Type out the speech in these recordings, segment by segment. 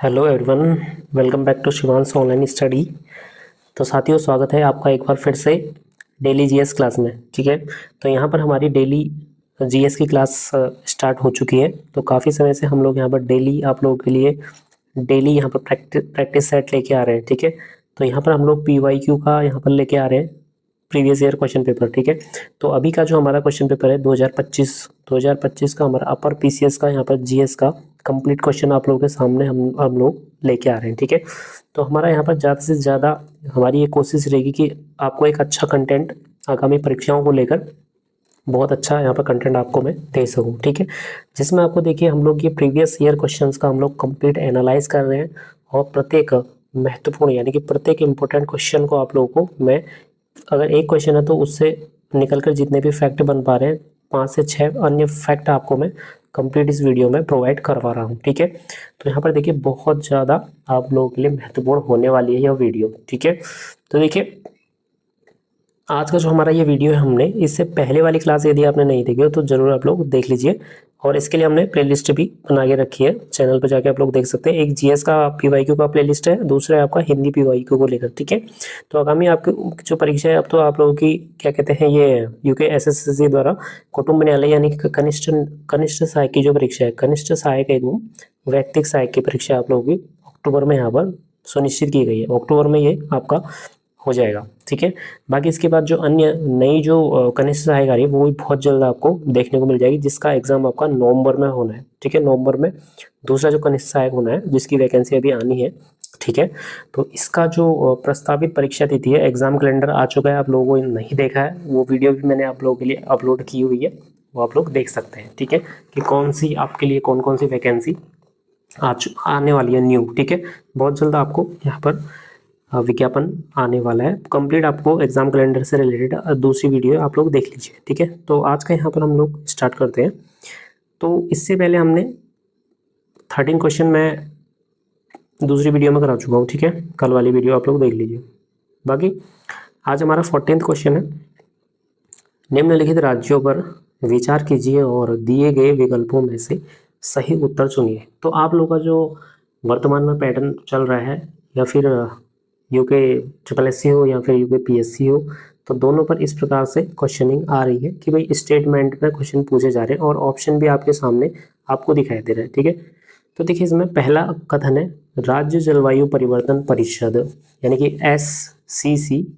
Hello everyone, welcome back to Shivansh online study. तो साथियों, स्वागत है आपका एक बार फिर से डेली जीएस क्लास में। ठीक है, तो यहाँ पर हमारी डेली जीएस की क्लास स्टार्ट हो चुकी है। तो काफ़ी समय से हम लोग यहाँ पर डेली आप लोगों के लिए डेली यहाँ पर प्रैक्टिस सेट लेके आ रहे हैं। ठीक है, तो यहाँ पर हम लोग पीवाईक्यू का यहाँ पर लेके आ रहे हैं प्रीवियस ईयर क्वेश्चन पेपर। ठीक है, तो अभी का जो हमारा क्वेश्चन पेपर है 2025 का हमारा अपर पीसीएस का यहाँ पर जीएस का कंप्लीट क्वेश्चन आप लोगों के सामने हम लोग लेके आ रहे हैं। ठीक है, तो हमारा यहाँ पर ज़्यादा से ज़्यादा हमारी ये कोशिश रहेगी कि आपको एक अच्छा कंटेंट आगामी परीक्षाओं को लेकर बहुत अच्छा यहाँ पर कंटेंट आपको मैं दे सकूँ। ठीक है, जिसमें आपको देखिए हम लोग ये प्रीवियस ईयर क्वेश्चंस का हम लोग कंप्लीट एनालाइज कर रहे हैं और प्रत्येक महत्वपूर्ण यानी कि प्रत्येक इंपॉर्टेंट क्वेश्चन को आप लोगों को मैं, अगर एक क्वेश्चन है तो उससे निकलकर जितने भी फैक्ट बन पा रहे हैं 5 से 6 अन्य फैक्ट आपको मैं कंप्लीट इस वीडियो में प्रोवाइड करवा रहा हूँ। ठीक है, तो यहाँ पर देखिए बहुत ज़्यादा आप लोगों के लिए महत्वपूर्ण होने वाली है यह वीडियो। ठीक है, तो देखिए आज का जो हमारा ये वीडियो है, हमने इससे पहले वाली क्लास यदि आपने नहीं देखी हो तो ज़रूर आप लोग देख लीजिए। और इसके लिए हमने प्लेलिस्ट भी बना के रखी है, चैनल पर जाके आप लोग देख सकते हैं। एक जीएस का पीवाईक्यू का प्लेलिस्ट है, दूसरा है आपका हिंदी पीवाईक्यू को लेकर। ठीक है, तो आगामी आपकी जो परीक्षा है, अब तो आप लोगों की क्या कहते हैं, ये यूके एसएससी द्वारा कुटुंब न्यायालय यानी कि कनिष्ठ सहायक की जो परीक्षा है, कनिष्ठ सहायक एवं वैयक्तिक सहायक की परीक्षा आप लोगों की अक्टूबर में यहाँ पर सुनिश्चित की गई है। अक्टूबर में ये आपका हो जाएगा। ठीक है, बाकी इसके बाद जो अन्य नई जो कनिष्ठ सहायक आ रही है वो भी बहुत जल्द आपको देखने को मिल जाएगी, जिसका एग्जाम आपका नवंबर में होना है। ठीक है, नवंबर में दूसरा जो कनिष्ठ सहायक होना है जिसकी वैकेंसी अभी आनी है। ठीक है, तो इसका जो प्रस्तावित परीक्षा तिथि है, एग्जाम कैलेंडर आ चुका है। आप लोगों को नहीं देखा है वो वीडियो भी मैंने आप लोगों के लिए अपलोड की हुई है, वो आप लोग देख सकते हैं। ठीक है, कि कौन सी आपके लिए कौन कौन सी वैकेंसी आने वाली है न्यू। ठीक है, बहुत जल्द आपको यहाँ पर विज्ञापन आने वाला है। कंप्लीट आपको एग्जाम कैलेंडर से रिलेटेड दूसरी वीडियो आप लोग देख लीजिए। ठीक है, तो आज का यहाँ पर हम लोग स्टार्ट करते हैं। तो इससे पहले हमने 13 क्वेश्चन मैं दूसरी वीडियो में करा चुका हूँ। ठीक है, कल वाली वीडियो आप लोग देख लीजिए। बाकी आज हमारा 14th क्वेश्चन है, निम्नलिखित राज्यों पर विचार कीजिए और दिए गए विकल्पों में से सही उत्तर चुनिए। तो आप लोगों का जो वर्तमान में पैटर्न चल रहा है, या फिर यूके SSC हो या फिर यूके PSC हो, तो दोनों पर इस प्रकार से क्वेश्चनिंग आ रही है कि भाई स्टेटमेंट में क्वेश्चन पूछे जा रहे हैं और ऑप्शन भी आपके सामने आपको दिखाई दे रहे हैं। ठीक है, तो देखिए इसमें पहला कथन है राज्य जलवायु परिवर्तन परिषद यानी कि SCCC।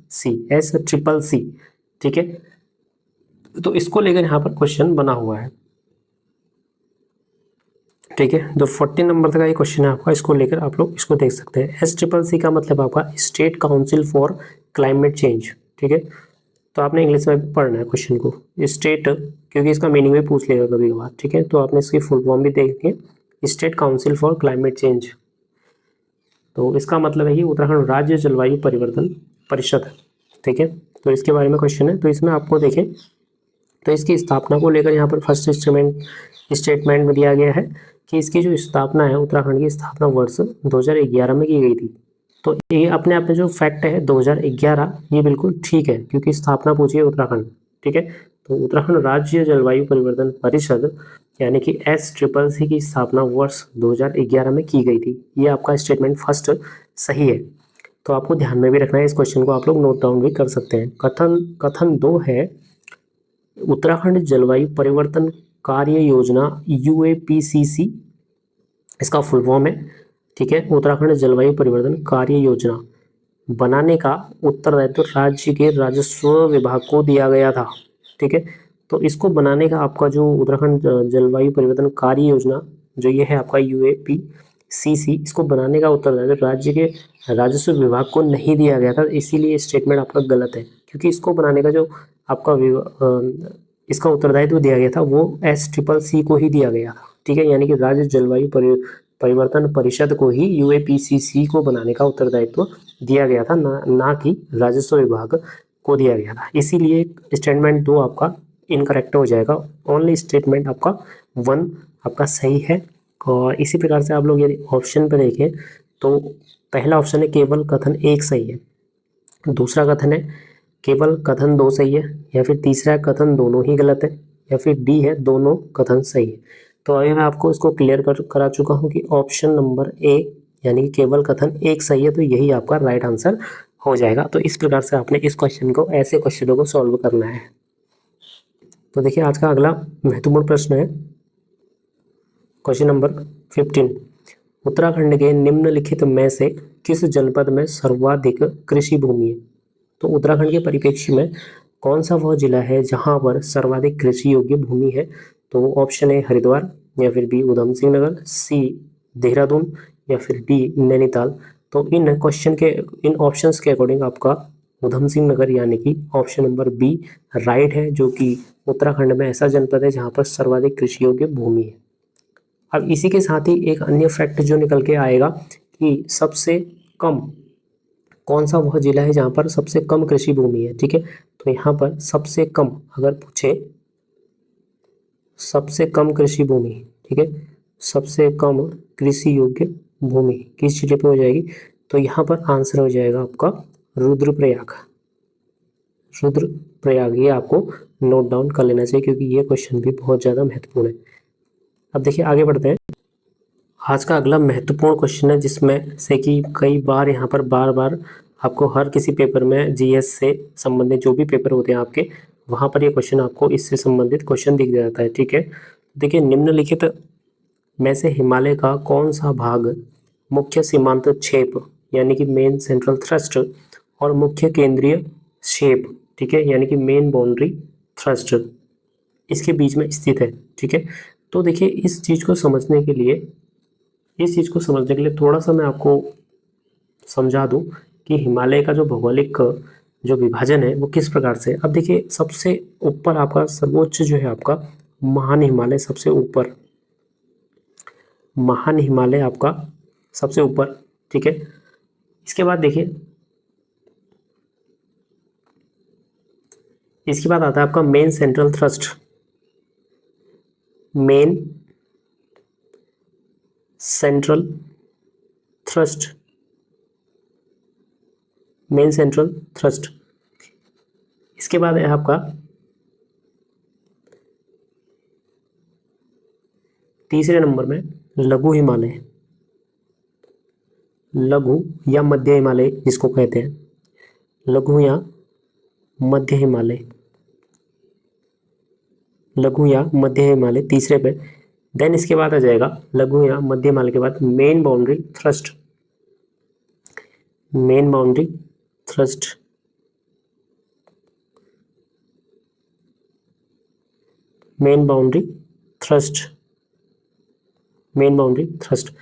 ठीक है, तो इसको लेकर यहाँ पर क्वेश्चन बना हुआ है। ठीक है, जो 14 नंबर तक का ये क्वेश्चन है आपका, इसको लेकर आप लोग इसको देख सकते हैं। SCCC का मतलब आपका state council for climate change. ठीक है, तो आपने इंग्लिश में पढ़ना है क्वेश्चन को स्टेट, क्योंकि इसका मीनिंग भी पूछ लेगा कभी कभार। ठीक है, तो आपने इसकी फुल फॉर्म भी देखी है, state council for climate change. तो इसका मतलब है कि उत्तराखंड राज्य जलवायु परिवर्तन परिषद। ठीक है, तो इसके बारे में क्वेश्चन है। तो इसमें आपको देखें तो इसकी स्थापना को लेकर यहाँ पर फर्स्ट स्टेटमेंट में दिया गया है कि इसकी जो स्थापना है, उत्तराखंड की स्थापना वर्ष 2011 में की गई थी। तो ये अपने आप में जो फैक्ट है 2011, ये बिल्कुल ठीक है, क्योंकि स्थापना पूछी है उत्तराखंड। ठीक है, तो उत्तराखंड राज्य जलवायु परिवर्तन परिषद यानी कि SCCC की स्थापना वर्ष 2011 में की गई थी। ये आपका स्टेटमेंट फर्स्ट सही है, तो आपको ध्यान में भी रखना है। इस क्वेश्चन को आप लोग नोट डाउन भी कर सकते हैं। कथन 2 है उत्तराखंड जलवायु परिवर्तन कार्य योजना UAPCC, इसका फुल फॉर्म है। ठीक है, उत्तराखंड जलवायु परिवर्तन कार्य योजना बनाने का उत्तरदायित्व राज्य के राजस्व विभाग को दिया गया था। ठीक है, तो इसको बनाने का आपका जो उत्तराखंड जलवायु परिवर्तन कार्य योजना जो ये है आपका UAPCC, इसको बनाने का उत्तरदायित्व राज्य के राजस्व विभाग को नहीं दिया गया था। इसीलिए स्टेटमेंट आपका गलत है, क्योंकि इसको बनाने का जो आपका इसका उत्तरदायित्व दिया गया था वो SCCC को ही दिया गया था। ठीक है, यानी कि राज्य जलवायु परिवर्तन परिषद को ही UAPCC को बनाने का उत्तरदायित्व दिया गया था, ना कि राजस्व विभाग को दिया गया था। इसीलिए स्टेटमेंट 2 आपका इनकरेक्ट हो जाएगा। ओनली स्टेटमेंट आपका 1 आपका सही है। और इसी प्रकार से आप लोग यदि ऑप्शन पर देखें तो पहला ऑप्शन है केवल कथन 1 सही है, दूसरा कथन है केवल कथन 2 सही है, या फिर तीसरा कथन दोनों ही गलत है, या फिर डी है दोनों कथन सही है। तो अभी मैं आपको इसको क्लियर करा चुका हूँ कि ऑप्शन नंबर A यानी कि केवल कथन एक सही है, तो यही आपका राइट आंसर हो जाएगा। तो इस प्रकार से आपने इस क्वेश्चन को, ऐसे क्वेश्चनों को सॉल्व करना है। तो देखिए आज का अगला महत्वपूर्ण प्रश्न है क्वेश्चन नंबर 15। उत्तराखंड के निम्नलिखित में से किस जनपद में सर्वाधिक कृषि भूमि है? तो उत्तराखंड के परिप्रेक्ष्य में कौन सा वह जिला है जहां पर सर्वाधिक कृषि योग्य भूमि है? तो ऑप्शन ए हरिद्वार, या फिर बी उधम सिंह नगर, सी देहरादून, या फिर डी नैनीताल। तो इन ऑप्शंस के अकॉर्डिंग आपका उधम सिंह नगर यानी कि ऑप्शन नंबर बी राइट है, जो कि उत्तराखंड में ऐसा जनपद है जहां पर सर्वाधिक कृषि योग्य भूमि है। अब इसी के साथ ही एक अन्य फैक्ट जो निकल के आएगा कि सबसे कम कौन सा वह जिला है जहां पर सबसे कम कृषि भूमि है। ठीक है, तो यहाँ पर सबसे कम अगर पूछे, सबसे कम कृषि भूमि, ठीक है, सबसे कम कृषि योग्य भूमि किस जिले पे हो जाएगी? तो यहाँ पर आंसर हो जाएगा आपका रुद्रप्रयाग। रुद्रप्रयाग, ये आपको नोट डाउन कर लेना चाहिए क्योंकि ये क्वेश्चन भी बहुत ज़्यादा महत्वपूर्ण है। अब देखिए आगे बढ़ते हैं। आज का अगला महत्वपूर्ण क्वेश्चन है जिसमें से कि कई बार यहाँ पर बार बार आपको हर किसी पेपर में जीएस से संबंधित जो भी पेपर होते हैं आपके, वहाँ पर ये क्वेश्चन आपको इससे संबंधित क्वेश्चन दिख जाता है। ठीक है, देखिए निम्नलिखित में से हिमालय का कौन सा भाग मुख्य सीमांत क्षेप यानी कि मेन सेंट्रल थ्रस्ट और मुख्य केंद्रीय क्षेप, ठीक है, यानी कि मेन बाउंड्री थ्रस्ट, इसके बीच में स्थित है। ठीक है, तो देखिए इस चीज़ को समझने के लिए थोड़ा सा मैं आपको समझा दूं कि हिमालय का जो भौगोलिक जो विभाजन है वो किस प्रकार से। अब देखिए सबसे ऊपर आपका सर्वोच्च जो है आपका महान हिमालय सबसे ऊपर, महान हिमालय आपका सबसे ऊपर। ठीक है, इसके बाद देखिए, इसके बाद आता है आपका main central thrust, main central thrust, main central thrust. इसके बाद है आपका तीसरे नंबर में लघु हिमालय, लघु या मध्य हिमालय जिसको कहते हैं, लघु या मध्य हिमालय, लघु या मध्य हिमालय तीसरे पे। देन इसके बाद आ जाएगा लघु या मध्य हिमालय के बाद main boundary thrust, main boundary thrust, main boundary thrust, main boundary thrust.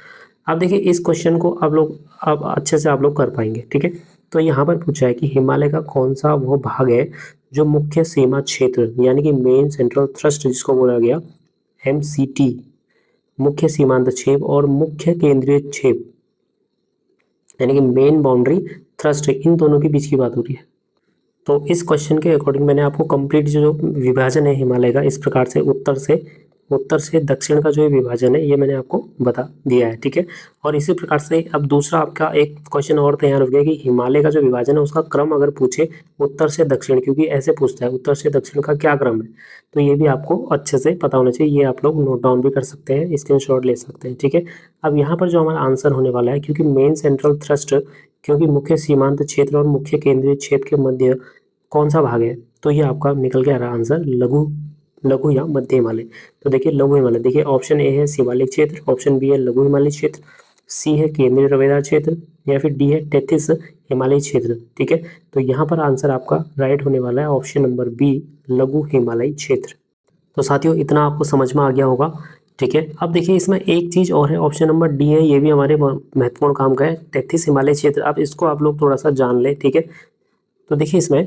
अब देखिए इस क्वेश्चन को अब अच्छे से आप लोग कर पाएंगे। ठीक है, तो यहाँ पर पूछा है कि हिमालय का कौन सा वो भाग है जो मुख्य सीमा क्षेत्र यानी कि मेन सेंट्रल थ्रस्ट जिसको बोला गया MCT, मुख्य सीमांत क्षेप और मुख्य केंद्रीय क्षेप यानी कि मेन बाउंड्री थ्रस्ट, इन दोनों के बीच की बात हो रही है। तो इस क्वेश्चन के अकॉर्डिंग मैंने आपको कंप्लीट जो विभाजन है हिमालय का, इस प्रकार से उत्तर से दक्षिण का जो विभाजन है ये मैंने आपको बता दिया है। ठीक है, और इसी प्रकार से अब दूसरा आपका एक क्वेश्चन और तैयार हो गया कि हिमालय का जो विभाजन है उसका क्रम अगर पूछे उत्तर से दक्षिण, क्योंकि ऐसे पूछता है उत्तर से दक्षिण का क्या क्रम है, तो ये भी आपको अच्छे से पता होना चाहिए। ये आप लोग नोट डाउन भी कर सकते हैं, स्क्रीनशॉट ले सकते हैं। ठीक है, अब यहाँ पर जो हमारा आंसर होने वाला है, क्योंकि मेन सेंट्रल थ्रस्ट, क्योंकि मुख्य सीमांत क्षेत्र और मुख्य केंद्रीय क्षेत्र के मध्य कौन सा भाग है, तो ये आपका निकल के आ रहा आंसर लघु या मध्य हिमालय। तो देखिए लघु हिमालय, देखिए ऑप्शन ए है शिवालिक क्षेत्र, ऑप्शन बी है लघु हिमालय क्षेत्र, सी है केंद्रीय रवेदार क्षेत्र, या फिर डी है टेथिस हिमालय क्षेत्र। ठीक है, तो यहाँ पर आंसर आपका राइट होने वाला है ऑप्शन नंबर बी लघु हिमालय क्षेत्र। तो साथियों इतना आपको समझ में आ गया होगा। ठीक है, अब देखिए इसमें एक चीज़ और है, ऑप्शन नंबर डी है, ये भी हमारे महत्वपूर्ण काम का है, टेथिस हिमालय क्षेत्र। अब इसको आप लोग थोड़ा सा जान ले। ठीक है, तो देखिए इसमें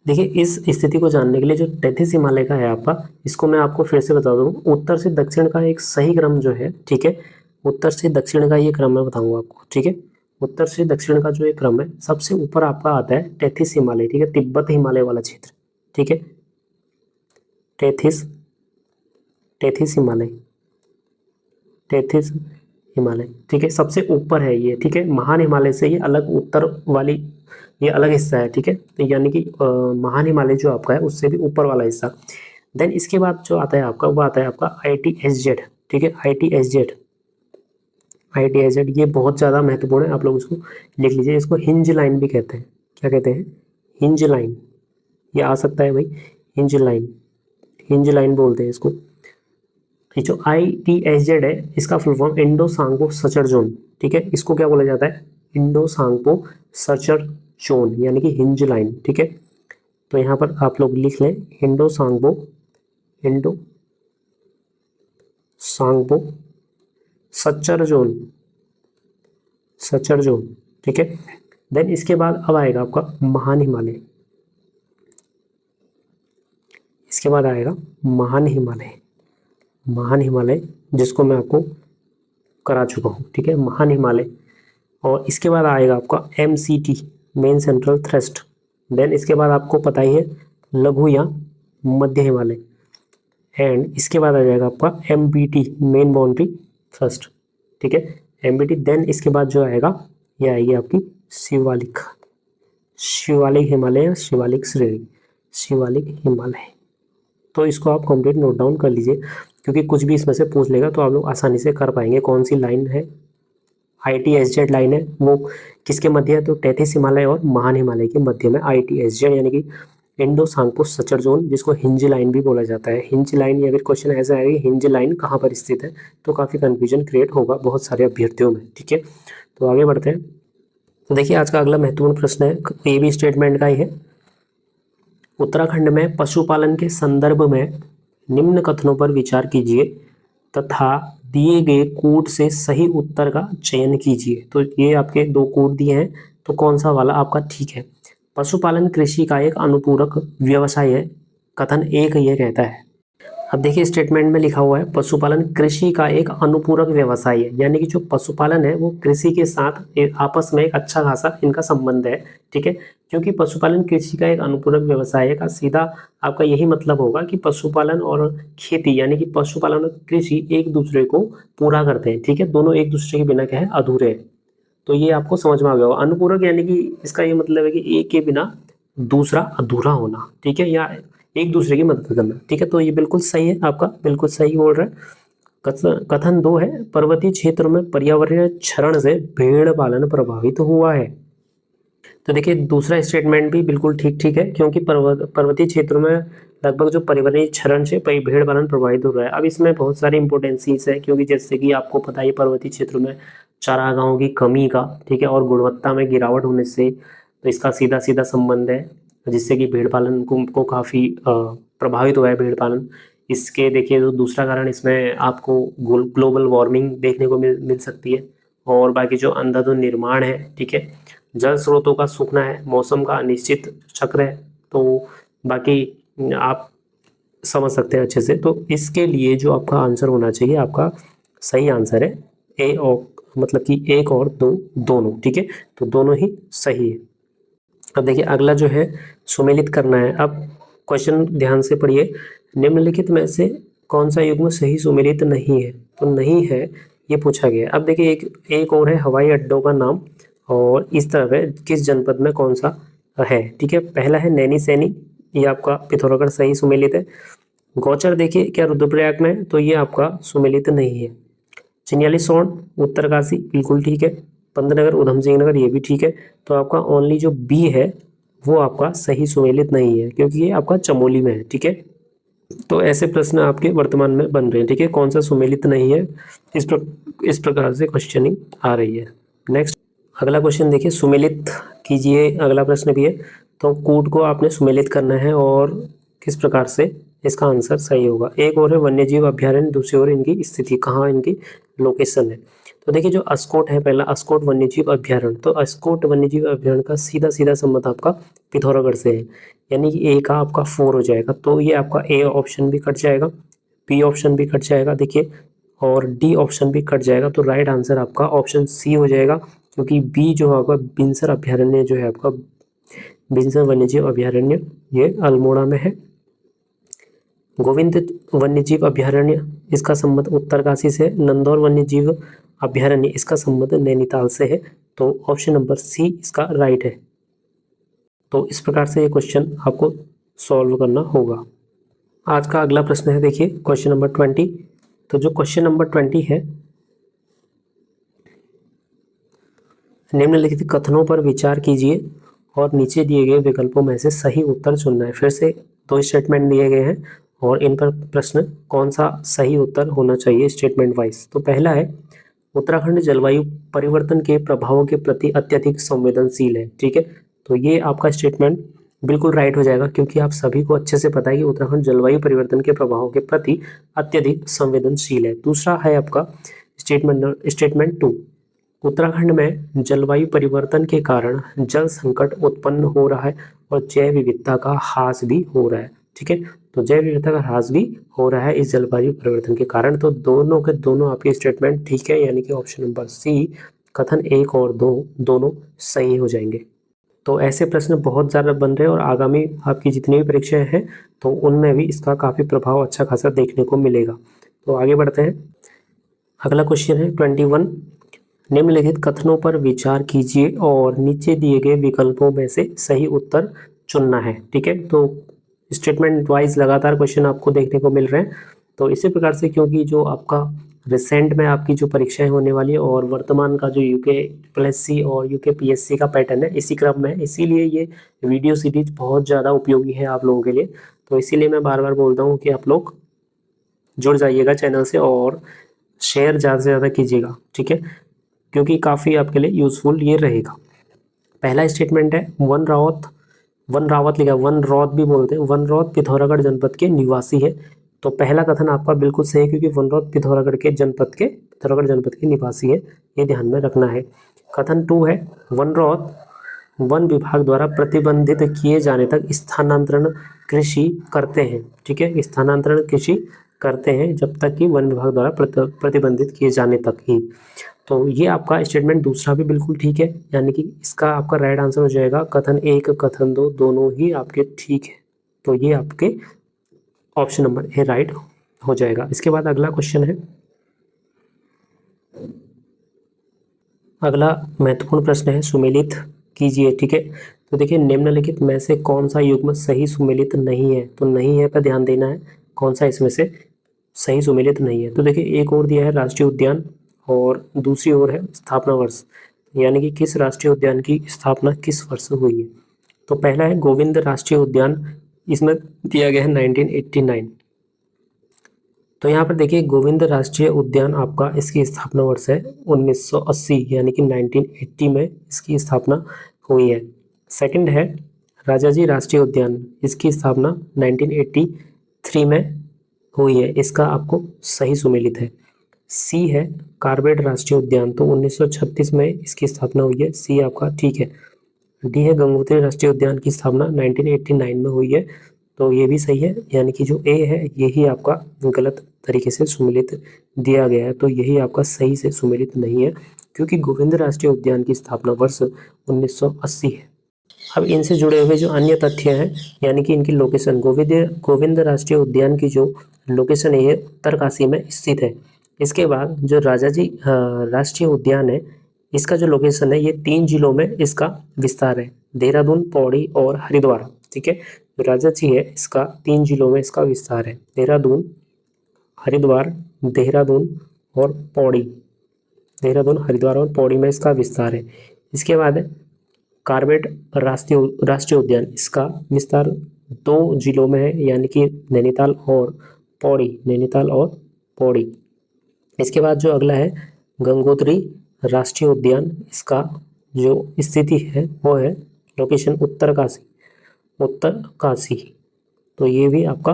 इस स्थिति को जानने के लिए जो टेथिस हिमालय का है आपका, इसको मैं आपको फिर से बता दूं, उत्तर से दक्षिण का एक सही क्रम जो है, ठीक है, उत्तर से दक्षिण का ये क्रम मैं बताऊंगा आपको। ठीक है, उत्तर से दक्षिण का जो एक क्रम है, सबसे ऊपर आपका आता है टेथिस हिमालय, ठीक है, तिब्बत हिमालय वाला क्षेत्र। ठीक है, टेथिस हिमालय, टेथिस हिमालय, ठीक है, सबसे ऊपर है ये। ठीक है, महान हिमालय से ये अलग उत्तर वाली ये अलग हिस्सा है। ठीक है, तो यानी कि महान हिमालय जो आपका है उससे भी ऊपर वाला हिस्सा। देन इसके बाद जो आता है आपका, वो आता है आपका ITSZ। ठीक है, ITSZ, ITIZ ये बहुत ज़्यादा महत्वपूर्ण है, आप लोग इसको लिख लीजिए। इसको हिंज लाइन भी कहते हैं। क्या कहते हैं? Hinge line. ये आ सकता है भाई, हिंज लाइन, हिंज लाइन बोलते हैं इसको। ये जो ITIZ है इसका फुल फॉर्म इंडो सांगो सचर जोन, ठीक है। इसको क्या बोला जाता है? इंडो सांगो सचर जोन, यानी कि हिंज लाइन, ठीक है। तो यहाँ पर आप लोग लिख लें इंडो सांगो सचर जोन, ठीक है। देन इसके बाद अब आएगा आपका महान हिमालय। इसके बाद आएगा महान हिमालय, जिसको मैं आपको करा चुका हूँ, ठीक है, महान हिमालय। और इसके बाद आएगा आपका MCT, main central thrust. Then इसके बाद आपको पता ही है लघु या मध्य हिमालय। एंड इसके बाद आ जाएगा आपका MBT, मेन बाउंड्री थ्रस्ट, ठीक है, MBT। देन इसके बाद जो आएगा ये आएगी आपकी शिवालिक हिमालय या शिवालिक श्रेणी, शिवालिक हिमालय। तो इसको आप कंप्लीट नोट डाउन कर लीजिए, क्योंकि कुछ भी इसमें से पूछ लेगा तो आप लोग आसानी से कर पाएंगे। कौन सी लाइन है? ITSZ लाइन है, वो किसके मध्य है? तो तैतीस हिमालय और महान हिमालय के मध्य में ITSZ, यानी कि इंडो सांगपो सचर जोन, जिसको हिंज लाइन भी बोला जाता है। हिंज लाइन, या फिर क्वेश्चन ऐसा है कि हिंज लाइन कहाँ पर स्थित है, तो काफ़ी कंफ्यूजन क्रिएट होगा बहुत सारे अभ्यर्थियों में, ठीक है। तो आगे बढ़ते हैं। तो देखिए आज का अगला महत्वपूर्ण प्रश्न है, ये भी स्टेटमेंट का ही है। उत्तराखंड में पशुपालन के संदर्भ में निम्न कथनों पर विचार कीजिए तथा दिए गए कोड से सही उत्तर का चयन कीजिए। तो ये आपके दो कोड दिए हैं, तो कौन सा वाला आपका ठीक है? पशुपालन कृषि का एक अनुपूरक व्यवसाय है, कथन एक ये कहता है। अब देखिए स्टेटमेंट में लिखा हुआ है पशुपालन कृषि का एक अनुपूरक व्यवसाय है, यानी कि जो पशुपालन है वो कृषि के साथ आपस में एक अच्छा खासा इनका संबंध है, ठीक है। क्योंकि पशुपालन कृषि का एक अनुपूरक व्यवसाय का सीधा आपका यही मतलब होगा कि पशुपालन और खेती, यानी कि पशुपालन और कृषि एक दूसरे को पूरा करते हैं, ठीक है। दोनों एक दूसरे के बिना क्या है? अधूरे हैं। तो ये आपको समझ में आ गया होगा। अनुपूरक यानी कि इसका ये मतलब है कि एक के बिना दूसरा अधूरा होना, ठीक है, या एक दूसरे की मदद करना, ठीक है। तो ये बिल्कुल सही है, आपका बिल्कुल सही बोल रहा है। कथन दो है, पर्वतीय क्षेत्रों में पर्यावरणीय क्षरण से भेड़ पालन प्रभावित हुआ है। तो देखिए दूसरा स्टेटमेंट भी बिल्कुल ठीक है, क्योंकि पर्वतीय क्षेत्रों में लगभग जो पर्यावरणीय क्षरण से भेड़ पालन प्रभावित हो रहा है। अब इसमें बहुत सारी इंपॉर्टेंसीज है, क्योंकि जैसे कि आपको पता ही पर्वतीय क्षेत्रों में चारागाहों की कमी का, ठीक है, और गुणवत्ता में गिरावट होने से, तो इसका सीधा सीधा संबंध है, जिससे कि भेड़ पालन को काफ़ी प्रभावित हुआ है भेड़ पालन। इसके देखिए तो दूसरा कारण इसमें आपको ग्लोबल वार्मिंग देखने को मिल सकती है। और बाकी जो अंधाधुंध निर्माण है, ठीक है, जल स्रोतों का सूखना है, मौसम का अनिश्चित चक्र है। तो बाकी आप समझ सकते हैं अच्छे से। तो इसके लिए जो आपका आंसर होना चाहिए, आपका सही आंसर है ए, और मतलब कि एक और दो दोनों, ठीक है। तो दोनों ही सही है। अब देखिए अगला जो है सुमेलित करना है। अब क्वेश्चन ध्यान से पढ़िए, निम्नलिखित में से कौन सा युग्म सही सुमेलित नहीं है? तो नहीं है ये पूछा गया। अब देखिए एक और है हवाई अड्डों का नाम, और इस तरफ है किस जनपद में कौन सा है, ठीक है। पहला है नैनी सैनी, ये आपका पिथौरागढ़ सही सुमेलित है। गौचर देखिए क्या रुद्रप्रयाग में है, तो ये आपका सुमेलित नहीं है। चिन्यालीसौड़ उत्तरकाशी बिल्कुल ठीक है। पंतनगर उधम सिंह नगर ये भी ठीक है। तो आपका ओनली जो बी है वो आपका सही सुमेलित नहीं है, क्योंकि ये आपका चमोली में है, ठीक है। तो ऐसे प्रश्न आपके वर्तमान में बन रहे हैं, ठीक है, कौन सा सुमेलित नहीं है, इस प्रकार से क्वेश्चनिंग आ रही है। नेक्स्ट अगला क्वेश्चन देखिए, सुमेलित कीजिए, अगला प्रश्न भी है। तो कूट को आपने सुमेलित करना है, और किस प्रकार से इसका आंसर सही होगा। एक और है वन्यजीव अभ्यारण्य, दूसरी ओर इनकी स्थिति, कहाँ इनकी लोकेशन है। तो देखिए जो अस्कोट है, पहला अस्कोट वन्यजीव अभ्यारण्य, तो अस्कोट वन्यजीव अभ्यारण्य का सीधा सीधा संबंध आपका पिथौरागढ़ से है, यानी कि ए का आपका 4 हो जाएगा। तो ये आपका ए ऑप्शन भी कट जाएगा, बी ऑप्शन भी कट जाएगा, देखिए, और डी ऑप्शन भी कट जाएगा। तो राइट आंसर आपका ऑप्शन सी हो जाएगा, क्योंकि बी जो आपका बिनसर अभ्यारण्य जो है आपका बिनसर वन्यजीव अभ्यारण्य, ये अल्मोड़ा में है। गोविंद वन्यजीव अभ्यारण्य, इसका संबंध उत्तरकाशी से। नंदौर वन्यजीव अभ्यारण्य, इसका संबंध नैनीताल से है। तो ऑप्शन नंबर सी इसका राइट है। तो इस प्रकार से ये क्वेश्चन आपको सॉल्व करना होगा। आज का अगला प्रश्न है, देखिए क्वेश्चन नंबर 20। तो जो क्वेश्चन नंबर 20 है निम्नलिखित कथनों पर विचार कीजिए और नीचे दिए गए विकल्पों में से सही उत्तर चुनना है। फिर से दो स्टेटमेंट दिए गए हैं और इन पर प्रश्न कौन सा सही उत्तर होना चाहिए स्टेटमेंट वाइज। तो पहला है, उत्तराखंड जलवायु परिवर्तन के प्रभावों के प्रति अत्यधिक संवेदनशील है। ठीक है, तो ये आपका स्टेटमेंट बिल्कुल राइट हो जाएगा, क्योंकि आप सभी को अच्छे से पता है कि उत्तराखंड जलवायु परिवर्तन के प्रभावों के प्रति अत्यधिक संवेदनशील है। दूसरा है आपका स्टेटमेंट 2, उत्तराखंड में जलवायु परिवर्तन के कारण जल संकट उत्पन्न हो रहा है और जैव विविधता का ह्रास भी हो रहा है। ठीक है, तो जैव विविधता का ह्रास भी हो रहा है इस जलवायु परिवर्तन के कारण। तो दोनों के दोनों आपके स्टेटमेंट ठीक है, यानी कि ऑप्शन नंबर सी, कथन 1 और 2 दोनों सही हो जाएंगे। तो ऐसे प्रश्न बहुत ज़्यादा बन रहे हैं और आगामी आपकी जितनी भी परीक्षाएं हैं तो उनमें भी इसका काफ़ी प्रभाव अच्छा खासा देखने को मिलेगा। तो आगे बढ़ते हैं। अगला क्वेश्चन है 21, निम्नलिखित कथनों पर विचार कीजिए और नीचे दिए गए विकल्पों में से सही उत्तर चुनना है। ठीक है, तो स्टेटमेंट वाइज लगातार क्वेश्चन आपको देखने को मिल रहे हैं। तो इसी प्रकार से, क्योंकि जो आपका रिसेंट में आपकी जो परीक्षाएं होने वाली है और वर्तमान का जो यूके+सी और यूके+पीएससी का पैटर्न है इसी क्रम में है, इसीलिए ये वीडियो सीरीज बहुत ज़्यादा उपयोगी है आप लोगों के लिए। तो इसीलिए मैं बार बार बोलता हूँ कि आप लोग जुड़ जाइएगा चैनल से और शेयर ज़्यादा से ज़्यादा कीजिएगा। ठीक है, क्योंकि काफ़ी आपके लिए यूज़फुल ये रहेगा। पहला स्टेटमेंट है, वन रावत लिखा, वन रौत भी बोलते हैं, वन रौत पिथौरागढ़ जनपद के निवासी है। तो पहला कथन आपका बिल्कुल सही है, क्योंकि वन रौत पिथौरागढ़ जनपद के निवासी है, ये ध्यान में रखना है। कथन 2 है, वन रौत वन विभाग द्वारा प्रतिबंधित किए जाने तक स्थानांतरण कृषि करते हैं। ठीक है, स्थानांतरण कृषि करते हैं जब तक कि वन विभाग द्वारा प्रतिबंधित किए जाने तक ही। तो ये आपका स्टेटमेंट दूसरा भी बिल्कुल ठीक है, यानी कि इसका आपका राइट आंसर हो जाएगा कथन 1 कथन 2 दोनों ही आपके ठीक है। तो ये आपके ऑप्शन नंबर ए राइट हो जाएगा। इसके बाद अगला क्वेश्चन है, अगला महत्वपूर्ण प्रश्न है, सुमेलित कीजिए। ठीक है, तो देखिए निम्नलिखित में से कौन सा युग्म सही सुमेलित नहीं है। तो नहीं है पर ध्यान देना है, कौन सा इसमें से सही सुमेलित नहीं है। तो देखिए एक और दिया है राष्ट्रीय उद्यान और दूसरी ओर है स्थापना वर्ष, यानी कि किस राष्ट्रीय उद्यान की स्थापना किस वर्ष हुई है। तो पहला है गोविंद राष्ट्रीय उद्यान, इसमें दिया गया है 1989। तो यहाँ पर देखिए गोविंद राष्ट्रीय उद्यान आपका इसकी स्थापना वर्ष है 1980, यानी कि 1980 में इसकी स्थापना हुई है। सेकंड है राजाजी राष्ट्रीय उद्यान, इसकी स्थापना 1983 में हुई है, इसका आपको सही सुमेलित है। सी है कार्बेट राष्ट्रीय उद्यान, तो 1936 में इसकी स्थापना हुई है, सी आपका ठीक है। डी है गंगोत्री राष्ट्रीय उद्यान की स्थापना 1989 में हुई है, तो ये भी सही है, यानी कि जो ए है यही आपका गलत तरीके से सुमेलित दिया गया है। तो यही आपका सही से सुमेलित नहीं है, क्योंकि गोविंद राष्ट्रीय उद्यान की स्थापना वर्ष 1980 है। अब इनसे जुड़े हुए जो अन्य तथ्य हैं, यानी कि इनकी लोकेशन, गोविंद राष्ट्रीय उद्यान की जो लोकेशन है ये उत्तरकाशी में स्थित है। इसके बाद जो राजाजी राष्ट्रीय उद्यान है, इसका जो लोकेशन है ये 3 जिलों में इसका विस्तार है, देहरादून, पौड़ी और हरिद्वार। ठीक है, जो राजाजी है इसका 3 जिलों में इसका विस्तार है, देहरादून, हरिद्वार, देहरादून और पौड़ी, देहरादून, हरिद्वार और पौड़ी में इसका विस्तार है। इसके बाद है कार्बेट राष्ट्रीय उद्यान, इसका विस्तार 2 जिलों में है, यानी कि नैनीताल और पौड़ी। इसके बाद जो अगला है गंगोत्री राष्ट्रीय उद्यान, इसका जो स्थिति है वो है लोकेशन उत्तरकाशी। तो ये भी आपका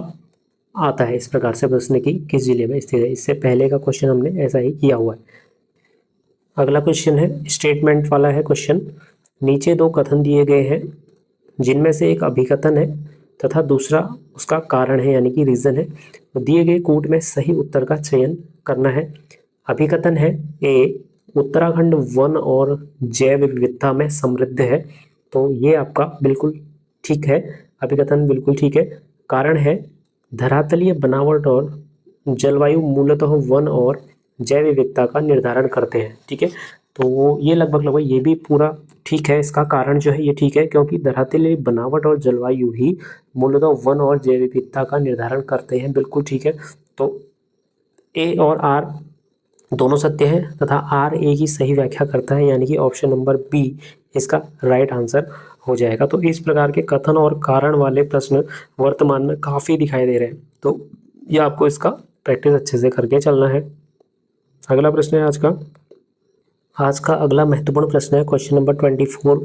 आता है इस प्रकार से प्रश्न की किस जिले में स्थित है। इससे पहले का क्वेश्चन हमने ऐसा ही किया हुआ है। अगला क्वेश्चन है स्टेटमेंट वाला है क्वेश्चन, नीचे 2 कथन दिए गए हैं जिनमें से एक अभिकथन है तथा दूसरा उसका कारण है, यानी कि रीजन है। तो दिए गए कूट में सही उत्तर का चयन करना है। अभिकथन है ए, उत्तराखंड वन और जैव विविधता में समृद्ध है, तो ये आपका बिल्कुल ठीक है, अभिकथन बिल्कुल ठीक है। कारण है धरातलीय बनावट और जलवायु मूलतः वन और जैव विविधता का निर्धारण करते हैं। ठीक है, तो वो ये लगभग ये भी पूरा ठीक है। इसका कारण जो है ये ठीक है, क्योंकि धरातलीय बनावट और जलवायु ही मूलतः वन और जैव विविधता का निर्धारण करते हैं, बिल्कुल ठीक है। तो ए और आर दोनों सत्य है तथा आर ए की सही व्याख्या करता है, यानी कि ऑप्शन नंबर बी इसका राइट आंसर हो जाएगा। तो इस प्रकार के कथन और कारण वाले प्रश्न वर्तमान में काफ़ी दिखाई दे रहे हैं, तो ये आपको इसका प्रैक्टिस अच्छे से करके चलना है। अगला प्रश्न है आज का अगला महत्वपूर्ण प्रश्न है क्वेश्चन नंबर 24।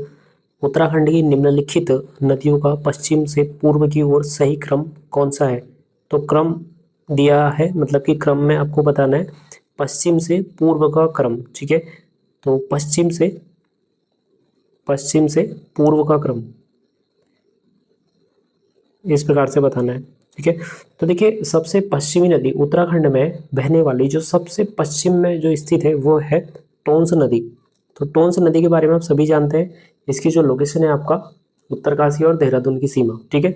उत्तराखंड की निम्नलिखित नदियों का पश्चिम से पूर्व की ओर सही क्रम कौन सा है? तो क्रम दिया है, मतलब कि क्रम में आपको बताना है पश्चिम से पूर्व का क्रम, ठीक है। तो पश्चिम से पूर्व का क्रम इस प्रकार से बताना है, ठीक है। तो देखिए, सबसे पश्चिमी नदी उत्तराखंड में बहने वाली जो सबसे पश्चिम में जो स्थित है वो है टोंस नदी। तो टोंस नदी के बारे में आप सभी जानते हैं, इसकी जो लोकेशन है आपका उत्तरकाशी और देहरादून की सीमा, ठीक है।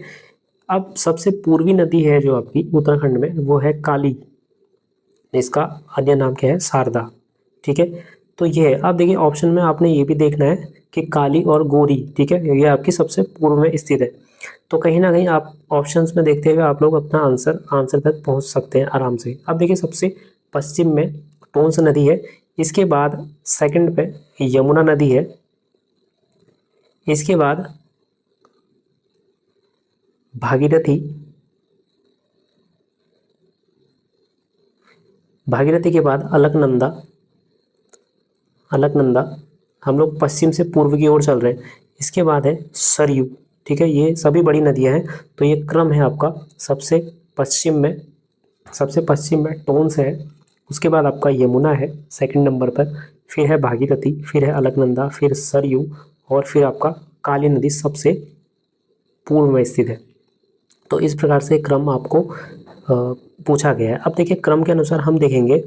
अब सबसे पूर्वी नदी है जो आपकी उत्तराखंड में वो है काली, इसका अन्य नाम क्या है? शारदा, ठीक है। तो ये है। अब देखिए, ऑप्शन में आपने ये भी देखना है कि काली और गोरी, ठीक है, ये आपकी सबसे पूर्व में स्थित है। तो कहीं ना कहीं आप ऑप्शंस में देखते हुए आप लोग अपना आंसर तक पहुंच सकते हैं आराम से। अब देखिए, सबसे पश्चिम में टोंस नदी है, इसके बाद सेकंड पे यमुना नदी है, इसके बाद भागीरथी के बाद अलकनंदा। हम लोग पश्चिम से पूर्व की ओर चल रहे हैं। इसके बाद है सरयू, ठीक है। ये सभी बड़ी नदियां हैं। तो ये क्रम है आपका, सबसे पश्चिम में टोंस है, उसके बाद आपका यमुना है सेकंड नंबर पर, फिर है भागीरथी, फिर है अलकनंदा, फिर सरयू और फिर आपका काली नदी सबसे पूर्व में स्थित है। तो इस प्रकार से क्रम आपको पूछा गया है। अब देखिए, क्रम के अनुसार हम देखेंगे,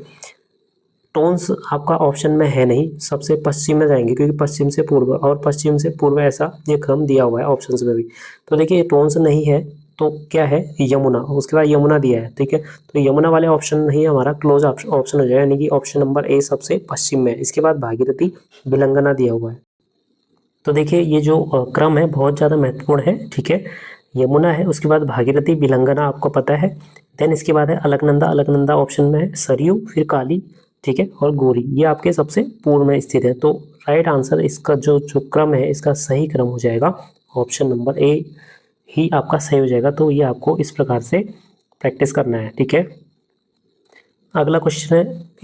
टोंस आपका ऑप्शन में है नहीं, सबसे पश्चिम में जाएंगे क्योंकि पश्चिम से पूर्व और पश्चिम से पूर्व ऐसा ये क्रम दिया हुआ है ऑप्शंस में भी। तो देखिए, टोंस नहीं है तो क्या है? यमुना, उसके बाद यमुना दिया है, ठीक है। तो यमुना वाले ऑप्शन नहीं, हमारा क्लोज ऑप्शन हो जाएगा, यानी कि ऑप्शन नंबर ए सबसे पश्चिम में। इसके बाद भागीरथी, बिलंगना दिया हुआ है। तो देखिए, ये जो क्रम है बहुत ज़्यादा महत्वपूर्ण है, ठीक है। यमुना है, उसके बाद भागीरथी, बिलंगना आपको पता है, देन इसके बाद है अलकनंदा ऑप्शन में है, सरयू, फिर काली, ठीक है, और गोरी, ये आपके सबसे पूर्व में स्थित है। तो राइट आंसर इसका जो क्रम है, इसका सही क्रम हो जाएगा ऑप्शन नंबर ए ही आपका सही हो जाएगा। तो ये आपको इस प्रकार से प्रैक्टिस करना है, ठीक है। अगला क्वेश्चन है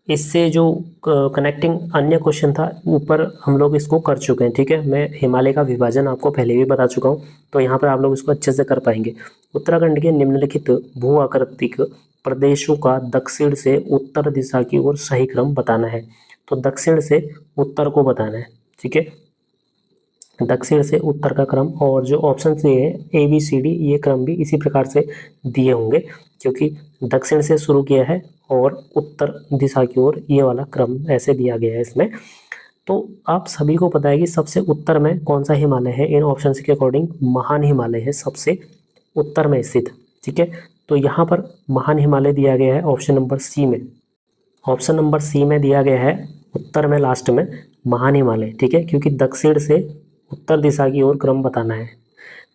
इससे जो कनेक्टिंग अन्य क्वेश्चन था ऊपर हम लोग इसको कर चुके हैं, ठीक है। मैं हिमालय का विभाजन आपको पहले भी बता चुका हूँ, तो यहाँ पर आप लोग इसको अच्छे से कर पाएंगे। उत्तराखंड के निम्नलिखित भू आकृतिक प्रदेशों का दक्षिण से उत्तर दिशा की ओर सही क्रम बताना है। तो दक्षिण से उत्तर को बताना है, ठीक है, दक्षिण से उत्तर का क्रम। और जो ऑप्शन से है ABCD, ये क्रम भी इसी प्रकार से दिए होंगे, क्योंकि दक्षिण से शुरू किया है और उत्तर दिशा की ओर ये वाला क्रम ऐसे दिया गया है इसमें। तो आप सभी को पता है कि सबसे उत्तर में कौन सा हिमालय है? इन ऑप्शन के अकॉर्डिंग महान हिमालय है सबसे उत्तर में स्थित, ठीक है। तो यहाँ पर महान हिमालय दिया गया है ऑप्शन नंबर सी में। ऑप्शन नंबर सी में दिया गया है उत्तर में लास्ट में महान हिमालय, ठीक है, क्योंकि दक्षिण से उत्तर दिशा की ओर क्रम बताना है।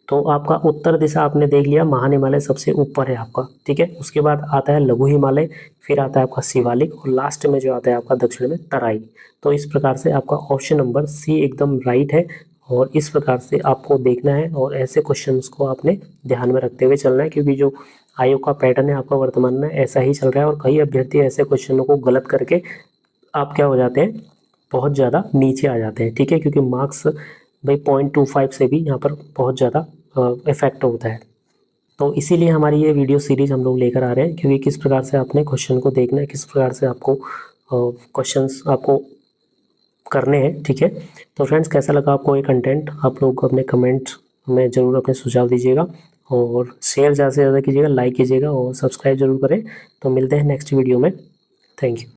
तो आपका उत्तर दिशा आपने देख लिया, महान हिमालय सबसे ऊपर है आपका, ठीक है। उसके बाद आता है लघु हिमालय, फिर आता है आपका शिवालिक और लास्ट में जो आता है आपका दक्षिण में तराई। तो इस प्रकार से आपका ऑप्शन नंबर सी एकदम राइट है और इस प्रकार से आपको देखना है और ऐसे क्वेश्चंस को आपने ध्यान में रखते हुए चलना है, क्योंकि जो आयोग का पैटर्न है आपका वर्तमान में ऐसा ही चल रहा है और कई अभ्यर्थी ऐसे क्वेश्चनों को गलत करके आप क्या हो जाते हैं, बहुत ज़्यादा नीचे आ जाते हैं, ठीक है, क्योंकि मार्क्स भाई 0.25 से भी यहाँ पर बहुत ज़्यादा इफेक्ट होता है। तो इसीलिए हमारी ये वीडियो सीरीज हम लोग लेकर आ रहे हैं, क्योंकि किस प्रकार से आपने क्वेश्चन को देखना है, किस प्रकार से आपको क्वेश्चंस आपको करने हैं, ठीक है। तो फ्रेंड्स, कैसा लगा आपको ये कंटेंट? आप लोग अपने कमेंट में ज़रूर अपने सुझाव दीजिएगा और शेयर ज़्यादा से ज़्यादा कीजिएगा, लाइक कीजिएगा और सब्सक्राइब जरूर करें। तो मिलते हैं नेक्स्ट वीडियो में। Thank you.